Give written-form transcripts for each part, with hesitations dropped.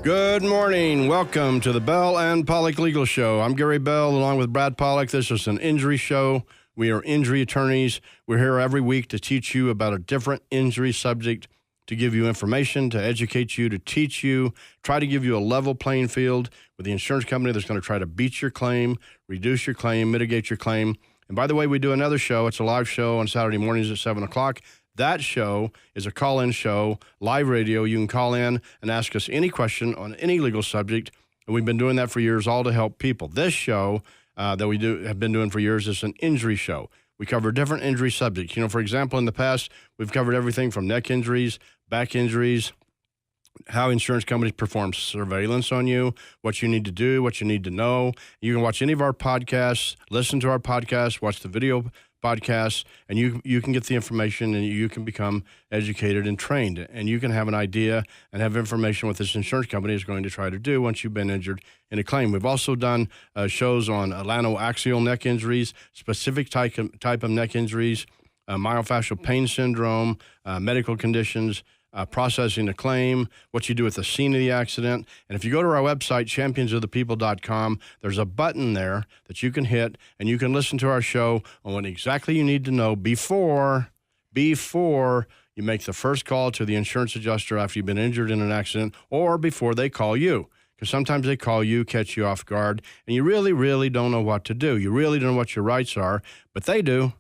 Good morning. Welcome to the Bell and Pollock Legal Show. I'm Gary Bell along with Brad Pollock. This is an injury show. We are injury attorneys. We're here every week to teach you about a different injury subject, to give you information, to educate you, to teach you, try to give you a level playing field with the insurance company that's going to try to beat your claim, reduce your claim, mitigate your claim. And by the way, we do another show. It's a live show on Saturday mornings at 7 o'clock. That show is a call-in show, live radio. You can call in and ask us any question on any legal subject, and we've been doing that for years, all to help people. This show that we have been doing for years is an injury show. We cover different injury subjects. You know, for example, in the past, we've covered everything from neck injuries, back injuries, how insurance companies perform surveillance on you, what you need to do, what you need to know. You can watch any of our podcasts, listen to our podcasts, watch the video podcasts, and you can get the information and you can become educated and trained, and you can have an idea and have information what this insurance company is going to try to do once you've been injured in a claim. We've also done shows on atlantoaxial neck injuries, specific type of neck injuries, myofascial pain syndrome, medical conditions, processing a claim, what you do at the scene of the accident. And if you go to our website, championsofthepeople.com, there's a button there that you can hit, and you can listen to our show on what exactly you need to know before you make the first call to the insurance adjuster after you've been injured in an accident, or before they call you. Because sometimes they call you, catch you off guard, and you really, really don't know what to do. You really don't know what your rights are, but they do.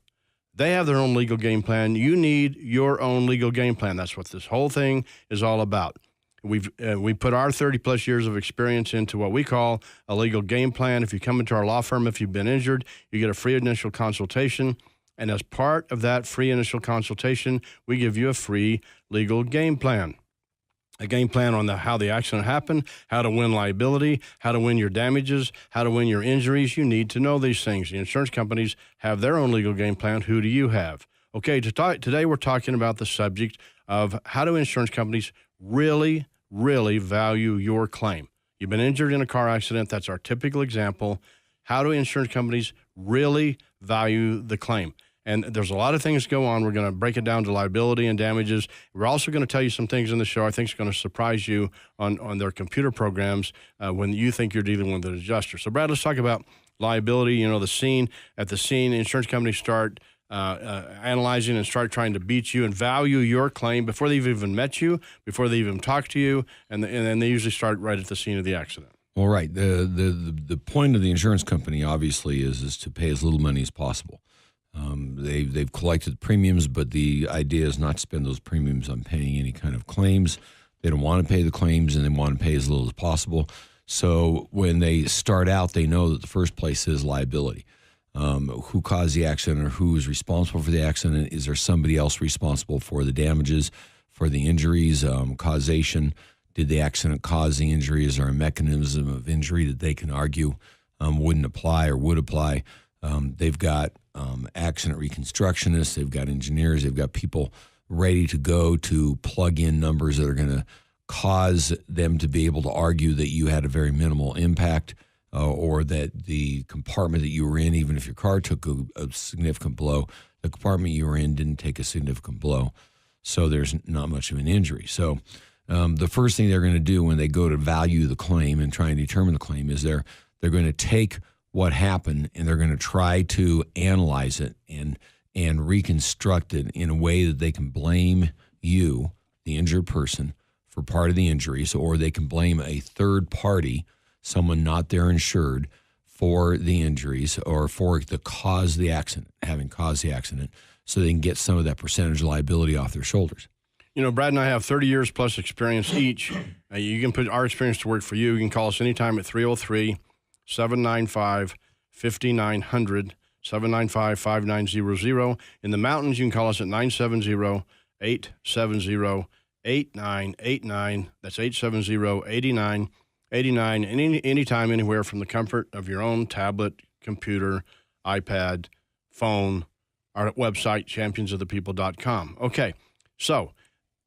They have their own legal game plan. You need your own legal game plan. That's what this whole thing is all about. We put our 30-plus years of experience into what we call a legal game plan. If you come into our law firm, if you've been injured, you get a free initial consultation. And as part of that free initial consultation, we give you a free legal game plan. A game plan on how the accident happened, how to win liability, how to win your damages, how to win your injuries. You need to know these things. The insurance companies have their own legal game plan. Who do you have? Okay, today we're talking about the subject of how do insurance companies really, really value your claim. You've been injured in a car accident. That's our typical example. How do insurance companies really value the claim? And there's a lot of things go on. We're going to break it down to liability and damages. We're also going to tell you some things in the show I think is going to surprise you on their computer programs when you think you're dealing with an adjuster. So, Brad, let's talk about liability. You know, the scene. At the scene, insurance companies start analyzing and start trying to beat you and value your claim before they've even met you, before they even talk to you, and then they usually start right at the scene of the accident. Well, right. The point of the insurance company, obviously, is to pay as little money as possible. They've collected premiums, but the idea is not to spend those premiums on paying any kind of claims. They don't want to pay the claims, and they want to pay as little as possible. So when they start out, they know that the first place is liability. Who caused the accident, or who is responsible for the accident? Is there somebody else responsible for the damages, for the injuries, causation? Did the accident cause the injury? Is there a mechanism of injury that they can argue wouldn't apply or would apply? They've got accident reconstructionists, they've got engineers, they've got people ready to go to plug in numbers that are going to cause them to be able to argue that you had a very minimal impact or that the compartment that you were in, even if your car took a significant blow, the compartment you were in didn't take a significant blow. So there's not much of an injury. So the first thing they're going to do when they go to value the claim and try and determine the claim is they're going to take what happened, and they're going to try to analyze it and reconstruct it in a way that they can blame you, the injured person, for part of the injuries, or they can blame a third party, someone not their insured, for the injuries or for the cause of the accident, having caused the accident, so they can get some of that percentage of liability off their shoulders. You know, Brad and I have 30 years plus experience each. You can put our experience to work for you. You can call us anytime at 303-795-5900, 795-5900. In the mountains, you can call us at 970-870-8989. That's 870-8989. Anytime, anywhere from the comfort of your own tablet, computer, iPad, phone, our website, championsofthepeople.com. Okay, so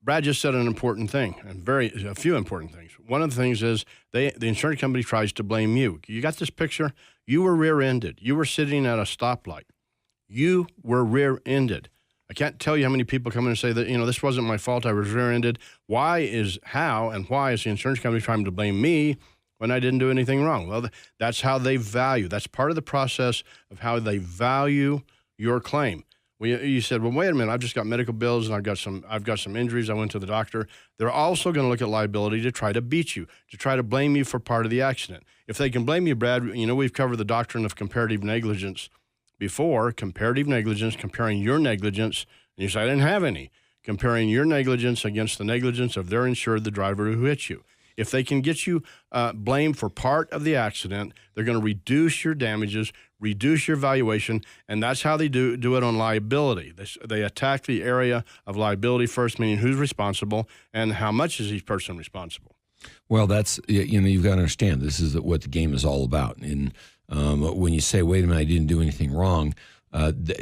Brad just said an important thing, and a few important things. One of the things is the insurance company tries to blame you. You got this picture? You were rear-ended. You were sitting at a stoplight. You were rear-ended. A can't tell you how many people come in and say that, this wasn't my fault. I was rear-ended. Why is the insurance company trying to blame me when I didn't do anything wrong? Well, that's how they value. That's part of the process of how they value your claim. You said, well, wait a minute, I've just got medical bills and I've got some injuries. I went to the doctor. They're also going to look at liability to try to beat you, to try to blame you for part of the accident. If they can blame you, Brad, we've covered the doctrine of comparative negligence before. Comparative negligence, comparing your negligence, and you say, I didn't have any. Comparing your negligence against the negligence of their insured, the driver who hit you. If they can get you blamed for part of the accident, they're going to reduce your damages, reduce your valuation, and that's how they do it on liability. They attack the area of liability first, meaning who's responsible and how much is each person responsible. Well, that's, you've got to understand, this is what the game is all about. And when you say, wait a minute, I didn't do anything wrong,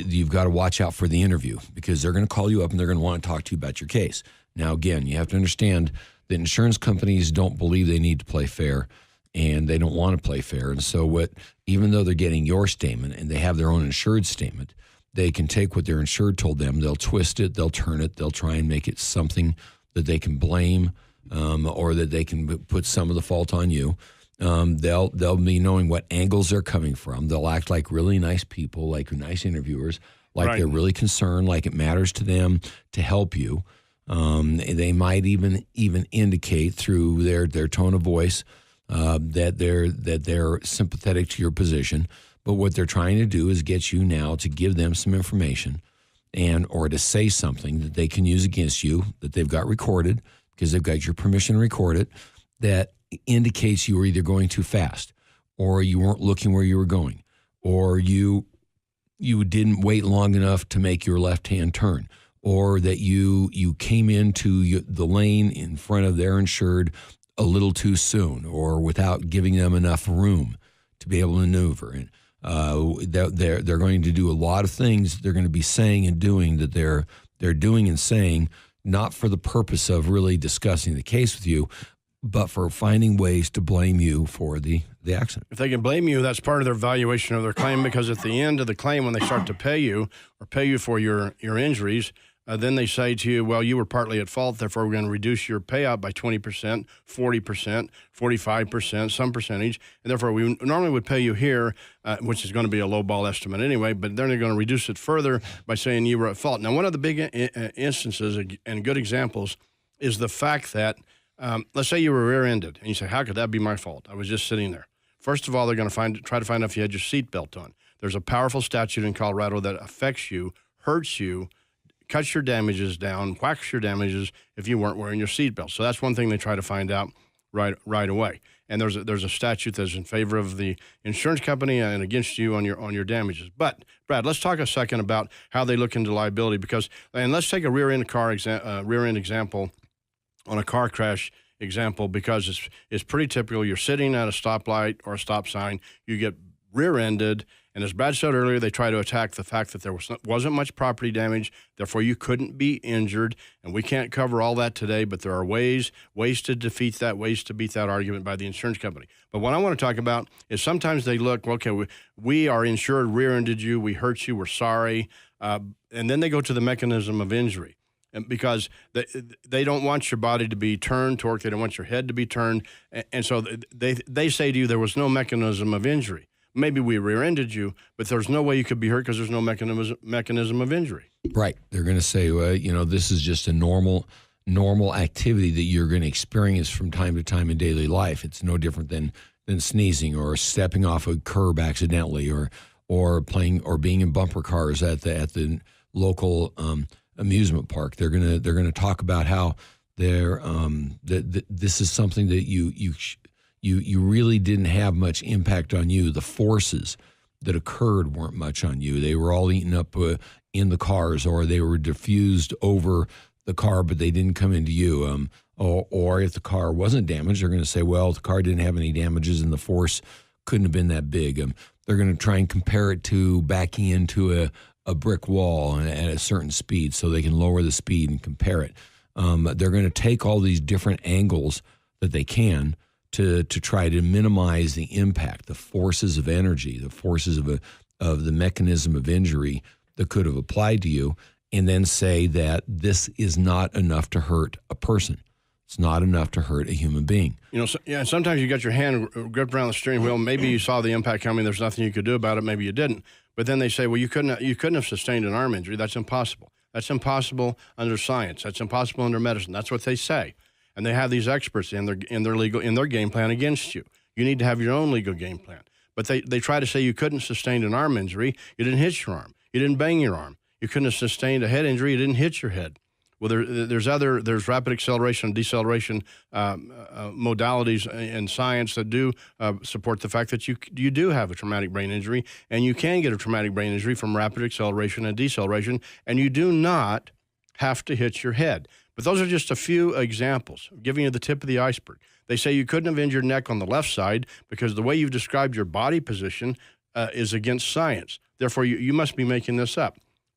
you've got to watch out for the interview, because they're going to call you up and they're going to want to talk to you about your case. Now, again, you have to understand that insurance companies don't believe they need to play fair, and they don't want to play fair. And so even though they're getting your statement and they have their own insured statement, they can take what their insured told them, they'll twist it, they'll turn it, they'll try and make it something that they can blame, or that they can put some of the fault on you. They'll be knowing what angles they're coming from. They'll act like really nice people, like nice interviewers, like right. They're really concerned, like it matters to them to help you. They might even indicate through their tone of voice that they're sympathetic to your position. But what they're trying to do is get you now to give them some information or to say something that they can use against you, that they've got recorded, because they've got your permission to record it, that indicates you were either going too fast, or you weren't looking where you were going, or you didn't wait long enough to make your left-hand turn, or that you came into the lane in front of their insured a little too soon, or without giving them enough room to be able to maneuver. And they're going to do a lot of things they're going to be saying and doing that they're doing and saying, not for the purpose of really discussing the case with you, but for finding ways to blame you for the accident. If they can blame you, that's part of their valuation of their claim, because at the end of the claim, when they start to pay you for your injuries, then they say to you, well, you were partly at fault, therefore we're going to reduce your payout by 20%, 40%, 45%, some percentage, and therefore we normally would pay you here, which is going to be a low-ball estimate anyway, but then they're going to reduce it further by saying you were at fault. Now, one of the big instances and good examples is the fact that, let's say you were rear-ended, and you say, how could that be my fault? I was just sitting there. First of all, they're going to try to find out if you had your seatbelt on. There's a powerful statute in Colorado that affects you, hurts you, cuts your damages down, whacks your damages if you weren't wearing your seatbelt. So that's one thing they try to find out right away. And there's a statute that's in favor of the insurance company and against you on your damages. But Brad, let's talk a second about how they look into liability, and let's take a rear end example on a car crash example, because it's pretty typical. You're sitting at a stoplight or a stop sign, you get rear-ended, and as Brad said earlier, they try to attack the fact that there wasn't much property damage, therefore you couldn't be injured, and we can't cover all that today, but there are ways to defeat that, ways to beat that argument by the insurance company. But what I want to talk about is sometimes they look, okay, we are insured, rear-ended you, we hurt you, we're sorry, and then they go to the mechanism of injury. Because they don't want your body to be turned, torqued, they don't want your head to be turned, and so they say to you there was no mechanism of injury. Maybe we rear-ended you, but there's no way you could be hurt because there's no mechanism of injury. Right. They're going to say, well, this is just a normal activity that you're going to experience from time to time in daily life. It's no different than sneezing or stepping off a curb accidentally, or playing or being in bumper cars at the local amusement park. They're gonna talk about how this is something that you really didn't have much impact on you. The forces that occurred weren't much on you. They were all eaten up in the cars, or they were diffused over the car, but they didn't come into you. Or if the car wasn't damaged, they're going to say, well, the car didn't have any damages and the force couldn't have been that big. They're going to try and compare it to backing into a brick wall at a certain speed, so they can lower the speed and compare it. They're going to take all these different angles that they can to try to minimize the impact, the forces of energy, the forces of the mechanism of injury that could have applied to you. and then say that this is not enough to hurt a person. It's not enough to hurt a human being. Sometimes you got your hand gripped around the steering wheel. Maybe you saw the impact coming. There's nothing you could do about it. Maybe you didn't. But then they say, well, you couldn't have sustained an arm injury. That's impossible. That's impossible under science. That's impossible under medicine. That's what they say. And they have these experts in their game plan against you. You need to have your own legal game plan. But they try to say you couldn't sustain an arm injury. You didn't hit your arm. You didn't bang your arm. You couldn't have sustained a head injury. You didn't hit your head. Well, there's rapid acceleration and deceleration modalities in science that do support the fact that you do have a traumatic brain injury, and you can get a traumatic brain injury from rapid acceleration and deceleration, and you do not have to hit your head. But those are just a few examples, giving you the tip of the iceberg. They say you couldn't have injured your neck on the left side because the way you've described your body position is against science. Therefore, you must be making this up.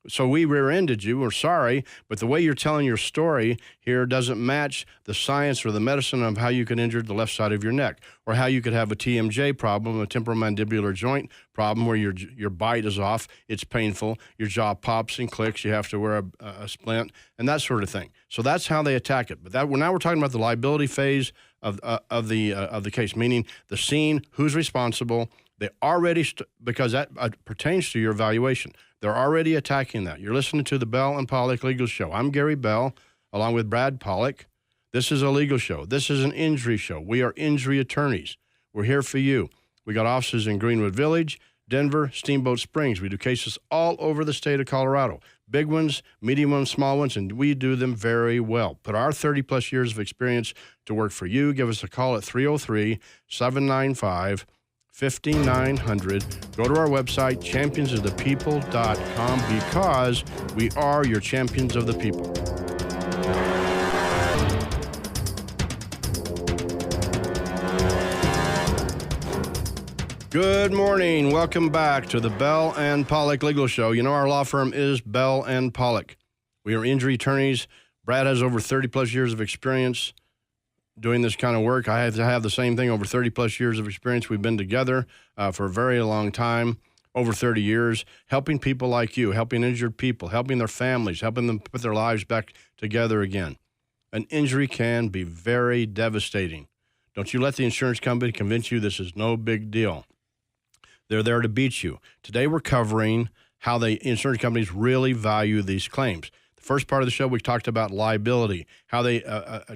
So we rear-ended you. We're sorry, but the way you're telling your story here doesn't match the science or the medicine of how you could injure the left side of your neck, or how you could have a TMJ problem, a temporomandibular joint problem, where your bite is off, it's painful, your jaw pops and clicks, you have to wear a splint, and that sort of thing. So that's how they attack it. But now we're talking about the liability phase of the case, meaning the scene, who's responsible. They already, because that pertains to your evaluation, they're already attacking that. You're listening to the Bell and Pollock Legal Show. I'm Gary Bell, along with Brad Pollock. This is a legal show. This is an injury show. We are injury attorneys. We're here for you. We got offices in Greenwood Village, Denver, Steamboat Springs. We do cases all over the state of Colorado. Big ones, medium ones, small ones, and we do them very well. Put our 30-plus years of experience to work for you. Give us a call at 303-795-5900. Go to our website, championsofthepeople.com, because we are your champions of the people. Good morning. Welcome back to the Bell and Pollock Legal Show. You know, our law firm is Bell and Pollock. We are injury attorneys. Brad has over 30-plus years of experience doing this kind of work. I have to have the same thing, over 30-plus years of experience. We've been together for a very long time, over 30 years, helping people like you, helping injured people, helping their families, helping them put their lives back together again. An injury can be very devastating. Don't you let the insurance company convince you this is no big deal. They're there to beat you. Today we're covering how the insurance companies really value these claims. First part of the show, we talked about liability, how they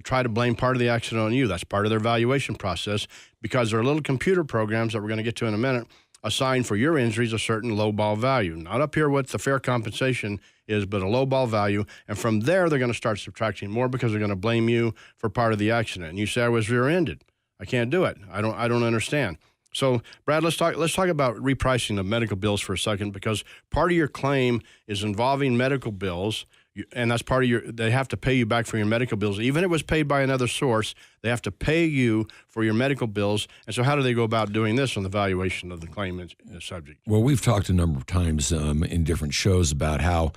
try to blame part of the accident on you. That's part of their valuation process, because there are little computer programs that we're going to get to in a minute assign for your injuries a certain low-ball value. Not up here what the fair compensation is, but a low-ball value. And from there, they're going to start subtracting more because they're going to blame you for part of the accident. And you say, I was rear-ended. I can't do it. I don't understand. So, Brad, let's talk about repricing of medical bills for a second, because part of your claim is involving medical bills. And that's part of they have to pay you back for your medical bills. Even if it was paid by another source, they have to pay you for your medical bills. And so how do they go about doing this on the valuation of the claim subject? Well, we've talked a number of times in different shows about how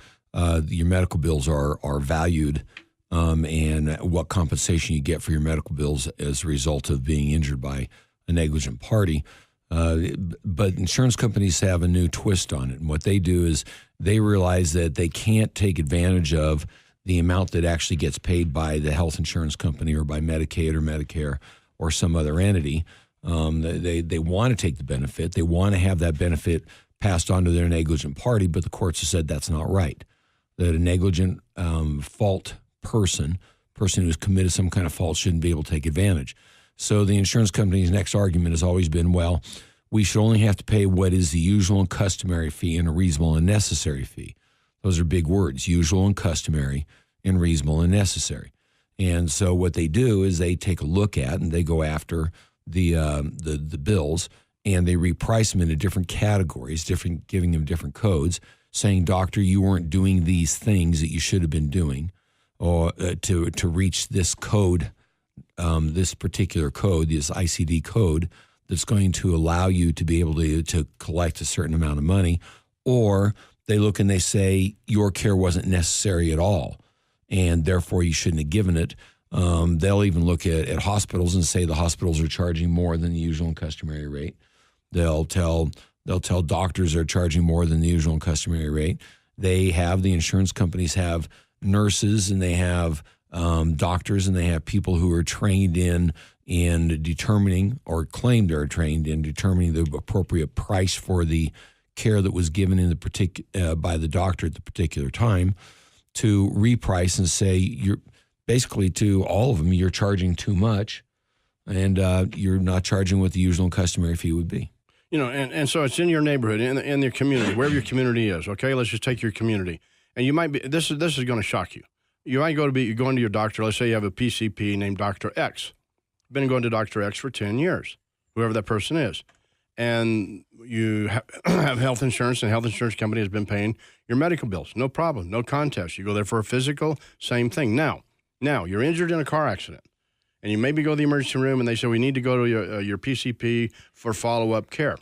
your medical bills are valued and what compensation you get for your medical bills as a result of being injured by a negligent party. But insurance companies have a new twist on it. And what they do is they realize that they can't take advantage of the amount that actually gets paid by the health insurance company or by Medicaid or Medicare or some other entity. They want to take the benefit. They want to have that benefit passed on to their negligent party, but the courts have said that's not right. That a negligent fault person who's committed some kind of fault shouldn't be able to take advantage. So the insurance company's next argument has always been, well, we should only have to pay what is the usual and customary fee and a reasonable and necessary fee. Those are big words, usual and customary and reasonable and necessary. And so what they do is they take a look at and they go after the bills and they reprice them into different categories, giving them different codes, saying, doctor, you weren't doing these things that you should have been doing or to reach this code, this particular code, this ICD code, that's going to allow you to be able to collect a certain amount of money. Or they look and they say your care wasn't necessary at all, and therefore you shouldn't have given it. They'll even look at hospitals and say the hospitals are charging more than the usual and customary rate. They'll tell doctors they're charging more than the usual and customary rate. the insurance companies have nurses, and they have doctors, and they have people who are trained in determining, or claim they're trained in determining, the appropriate price for the care that was given in the by the doctor at the particular time, to reprice and say, you're basically, to all of them, you're charging too much, and you're not charging what the usual and customary fee would be. And so it's in your neighborhood, in your community, wherever your community is. Okay, let's just take your community, and you might be. This is going to shock you. You might you're going to your doctor. Let's say you have a PCP named Dr. X. Been going to Dr. X for 10 years, whoever that person is, and you have health insurance, and health insurance company has been paying your medical bills. No problem, no contest. You go there for a physical, same thing. Now you're injured in a car accident, and you maybe go to the emergency room, and they say, we need to go to your PCP for follow-up care.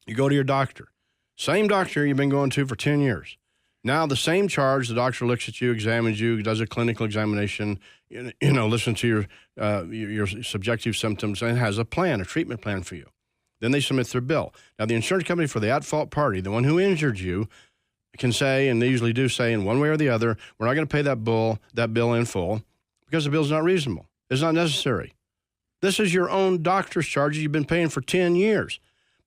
You go to your doctor, same doctor you've been going to for 10 years. Now the same charge, the doctor looks at you, examines you, does a clinical examination, listen to your subjective symptoms, and has a treatment plan for you. Then they submit their bill. Now the insurance company, for the at-fault party, the one who injured you, can say, and they usually do say in one way or the other, we're not going to pay that bill in full because the bill's not reasonable. It's not necessary. This is your own doctor's charges you've been paying for 10 years.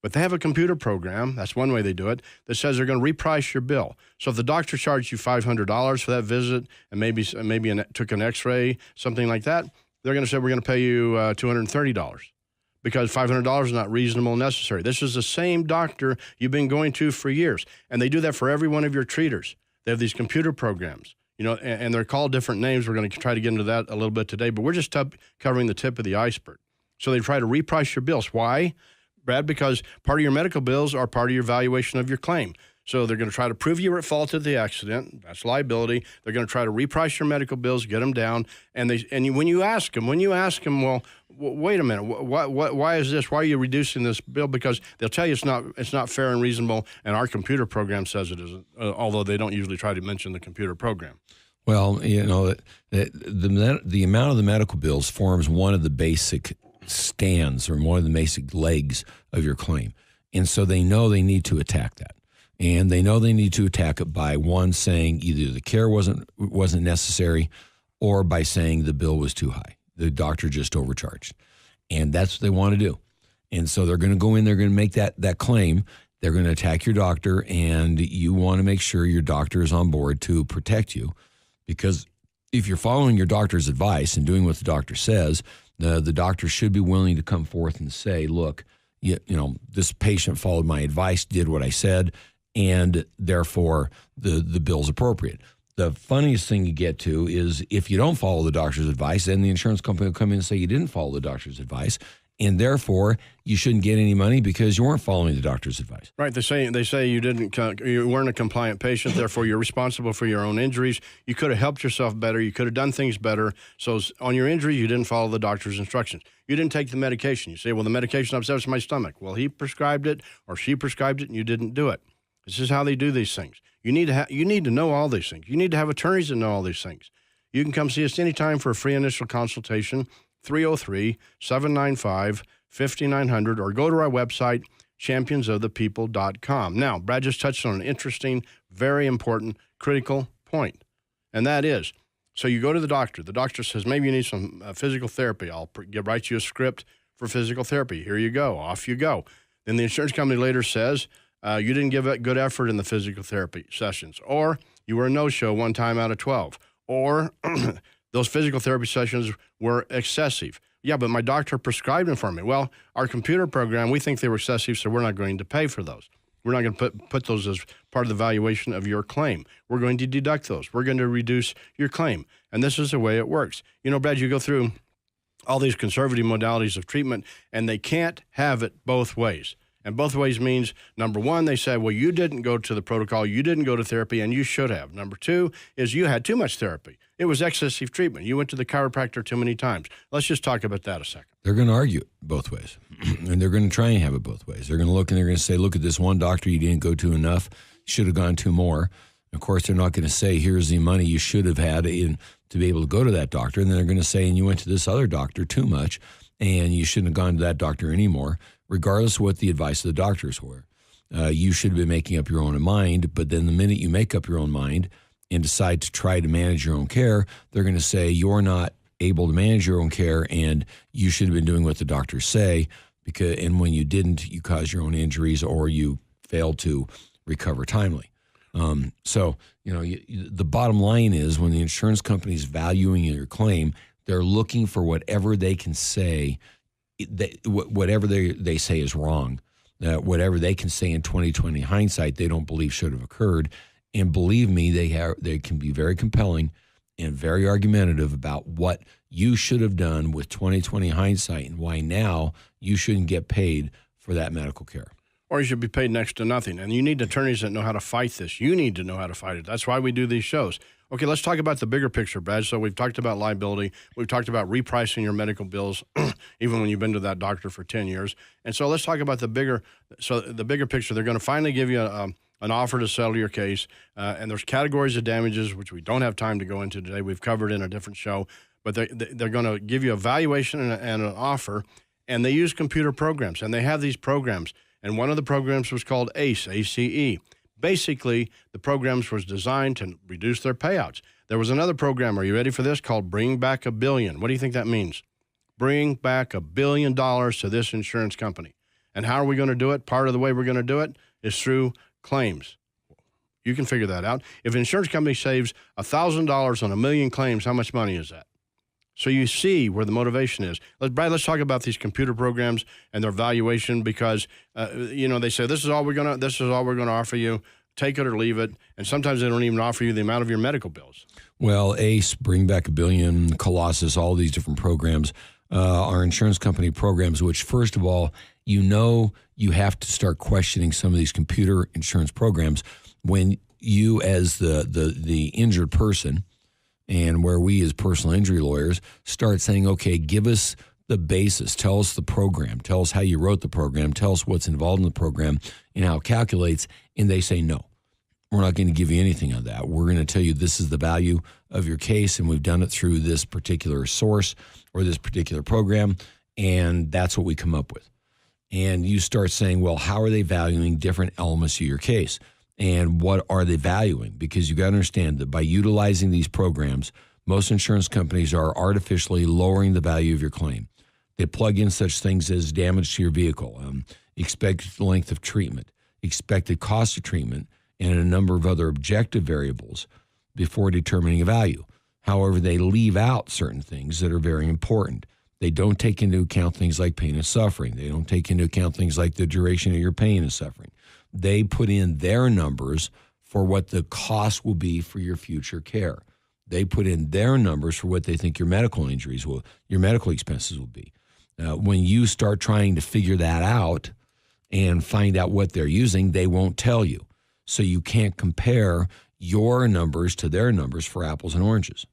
But they have a computer program, that's one way they do it, that says they're going to reprice your bill. So if the doctor charged you $500 for that visit, and maybe took an x-ray, something like that, they're going to say, we're going to pay you $230 because $500 is not reasonable and necessary. This is the same doctor you've been going to for years. And they do that for every one of your treaters. They have these computer programs, and they're called different names. We're going to try to get into that a little bit today, but we're just covering the tip of the iceberg. So they try to reprice your bills. Why, Brad? Because part of your medical bills are part of your valuation of your claim. So they're going to try to prove you were at fault of the accident. That's liability. They're going to try to reprice your medical bills, get them down. And when you ask them, well, wait a minute, why is this? Why are you reducing this bill? Because they'll tell you it's not fair and reasonable, and our computer program says it isn't, although they don't usually try to mention the computer program. Well, the amount of the medical bills forms one of the basic stands, or one of the basic legs of your claim. And so they know they need to attack that. And they know they need to attack it by, one, saying either the care wasn't necessary, or by saying the bill was too high. The doctor just overcharged. And that's what they want to do. And so they're going to go in, they're going to make that claim. They're going to attack your doctor, and you want to make sure your doctor is on board to protect you. Because if you're following your doctor's advice and doing what the doctor says, the doctor should be willing to come forth and say, look, this patient followed my advice, did what I said, and therefore the bill's appropriate. The funniest thing you get to is if you don't follow the doctor's advice, then the insurance company will come in and say you didn't follow the doctor's advice, and therefore you shouldn't get any money because you weren't following the doctor's advice. Right. They say you weren't a compliant patient, therefore you're responsible for your own injuries. You could have helped yourself better. You could have done things better. So on your injury, you didn't follow the doctor's instructions. You didn't take the medication. You say, well, the medication upsets my stomach. Well, he prescribed it or she prescribed it, and you didn't do it. This is how they do these things. You need to know all these things. You need to have attorneys that know all these things. You can come see us anytime for a free initial consultation, 303-795-5900, or go to our website, championsofthepeople.com. Now, Brad just touched on an interesting, very important, critical point, and that is, so you go to the doctor. The doctor says, maybe you need some physical therapy. I'll write you a script for physical therapy. Here you go. Off you go. Then the insurance company later says, you didn't give a good effort in the physical therapy sessions, or you were a no-show one time out of 12, or those physical therapy sessions were excessive. Yeah, but my doctor prescribed them for me. Well, our computer program, we think they were excessive, so we're not going to pay for those. We're not going to put those as part of the valuation of your claim. We're going to deduct those. We're going to reduce your claim. And this is the way it works. Brad, you go through all these conservative modalities of treatment, and they can't have it both ways. And both ways means, number one, they say, well, you didn't go to the protocol, you didn't go to therapy, and you should have. Number two is you had too much therapy. It was excessive treatment. You went to the chiropractor too many times. Let's just talk about that a second. They're going to argue it both ways, and they're going to try and have it both ways. They're going to look and they're going to say, look at this one doctor you didn't go to enough, should have gone to more. Of course, they're not going to say, here's the money you should have had to be able to go to that doctor. And then they're going to say, and you went to this other doctor too much, and you shouldn't have gone to that doctor anymore, regardless of what the advice of the doctors were. You should have been making up your own mind, but then the minute you make up your own mind and decide to try to manage your own care, they're going to say you're not able to manage your own care and you should have been doing what the doctors say, and when you didn't, you caused your own injuries or you failed to recover timely. So, the bottom line is when the insurance company is valuing your claim, they're looking for whatever they can say, whatever they say is wrong, whatever they can say in 2020 hindsight they don't believe should have occurred. And believe me, they can be very compelling and very argumentative about what you should have done with 2020 hindsight and why now you shouldn't get paid for that medical care. Or you should be paid next to nothing. And you need attorneys that know how to fight this. You need to know how to fight it. That's why we do these shows. Okay, let's talk about the bigger picture, Brad. So we've talked about liability. We've talked about repricing your medical bills, even when you've been to that doctor for 10 years. And so let's talk about the bigger picture. They're going to finally give you an offer to settle your case. And there's categories of damages, which we don't have time to go into today. We've covered in a different show. But they're going to give you a valuation and an offer. And they use computer programs. And they have these programs. And one of the programs was called ACE, ACE. Basically, the programs was designed to reduce their payouts. There was another program, are you ready for this, called Bring Back $1 Billion. What do you think that means? Bring back $1 billion to this insurance company. And how are we going to do it? Part of the way we're going to do it is through claims. You can figure that out. If an insurance company saves $1,000 on 1 million claims, how much money is that? So you see where the motivation is. Brad, let's talk about these computer programs and their valuation because, they say this is all we're going to offer you. Take it or leave it. And sometimes they don't even offer you the amount of your medical bills. Well, ACE, Bring Back $1 Billion, Colossus, all these different programs are insurance company programs, which first of all, you have to start questioning some of these computer insurance programs when you as the injured person and where we as personal injury lawyers start saying, okay, give us the basis, tell us the program, tell us how you wrote the program, tell us what's involved in the program and how it calculates, and they say, no, we're not going to give you anything on that. We're going to tell you this is the value of your case, and we've done it through this particular source or this particular program, and that's what we come up with. And you start saying, well, how are they valuing different elements of your case? And what are they valuing? Because you got to understand that by utilizing these programs, most insurance companies are artificially lowering the value of your claim. They plug in such things as damage to your vehicle, expected length of treatment, expected cost of treatment, and a number of other objective variables before determining a value. However, they leave out certain things that are very important. They don't take into account things like pain and suffering. They don't take into account things like the duration of your pain and suffering. They put in their numbers for what the cost will be for your future care. They put in their numbers for what they think your medical expenses will be. When you start trying to figure that out and find out what they're using, they won't tell you. So you can't compare your numbers to their numbers for apples and oranges.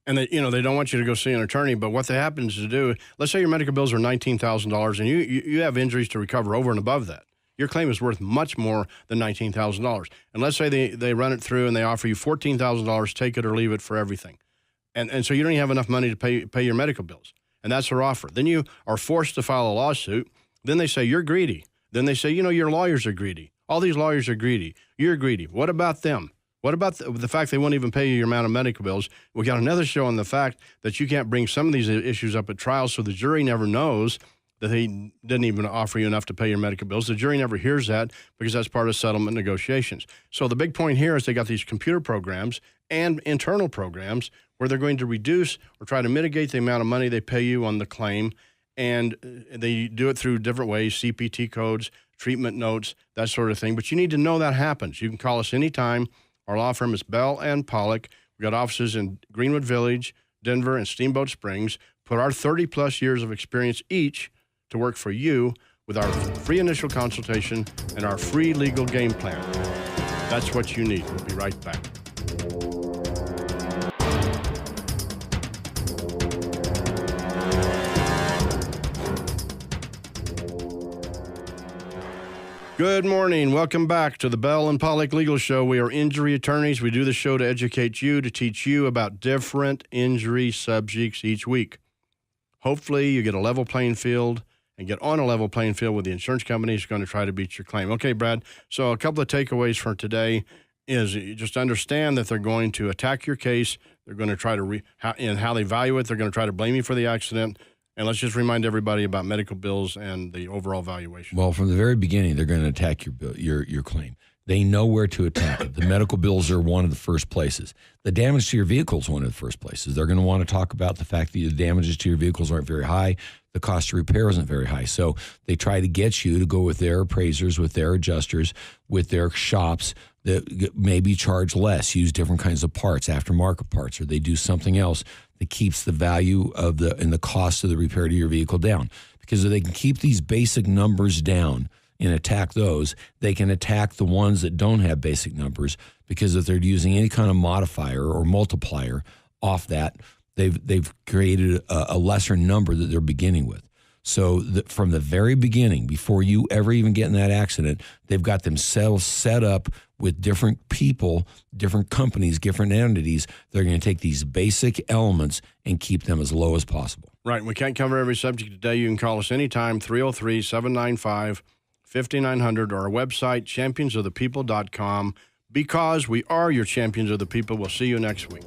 And they don't want you to go see an attorney, but what they happen to do, let's say your medical bills are $19,000 and you have injuries to recover over and above that. Your claim is worth much more than $19,000. And let's say they run it through and they offer you $14,000, take it or leave it for everything. And so you don't even have enough money to pay your medical bills. And that's their offer. Then you are forced to file a lawsuit. Then they say, you're greedy. Then they say, your lawyers are greedy. All these lawyers are greedy. You're greedy. What about them? What about the fact they won't even pay you your amount of medical bills? We got another show on the fact that you can't bring some of these issues up at trial, so the jury never knows that he didn't even offer you enough to pay your medical bills. The jury never hears that because that's part of settlement negotiations. So the big point here is they got these computer programs and internal programs where they're going to reduce or try to mitigate the amount of money they pay you on the claim, and they do it through different ways, CPT codes, treatment notes, that sort of thing. But you need to know that happens. You can call us anytime. Our law firm is Bell and Pollock. We've got offices in Greenwood Village, Denver, and Steamboat Springs. Put our 30-plus years of experience each to work for you with our free initial consultation and our free legal game plan. That's what you need. We'll be right back. Good morning. Welcome back to the Bell and Pollock Legal Show. We are injury attorneys. We do the show to educate you, to teach you about different injury subjects each week. Hopefully, you get a level playing field and get on a level playing field with the insurance company who's going to try to beat your claim. Okay, Brad, so a couple of takeaways for today is you just understand that they're going to attack your case. They're going to try to, and how they value it, they're going to try to blame you for the accident. And let's just remind everybody about medical bills and the overall valuation. Well, from the very beginning, they're going to attack your claim. They know where to attack it. The medical bills are one of the first places. The damage to your vehicle is one of the first places. They're going to want to talk about the fact that the damages to your vehicles aren't very high. The cost of repair isn't very high. So they try to get you to go with their appraisers, with their adjusters, with their shops that maybe charge less, use different kinds of parts, aftermarket parts, or they do something else that keeps the value of and the cost of the repair to your vehicle down. Because if they can keep these basic numbers down and attack those, they can attack the ones that don't have basic numbers, because if they're using any kind of modifier or multiplier off that, they've created a lesser number that they're beginning with. So from the very beginning, before you ever even get in that accident, they've got themselves set up with different people, different companies, different entities. They're going to take these basic elements and keep them as low as possible. Right. We can't cover every subject today. You can call us anytime, 303-795-5900, or our website, championsofthepeople.com, because we are your champions of the people. We'll see you next week.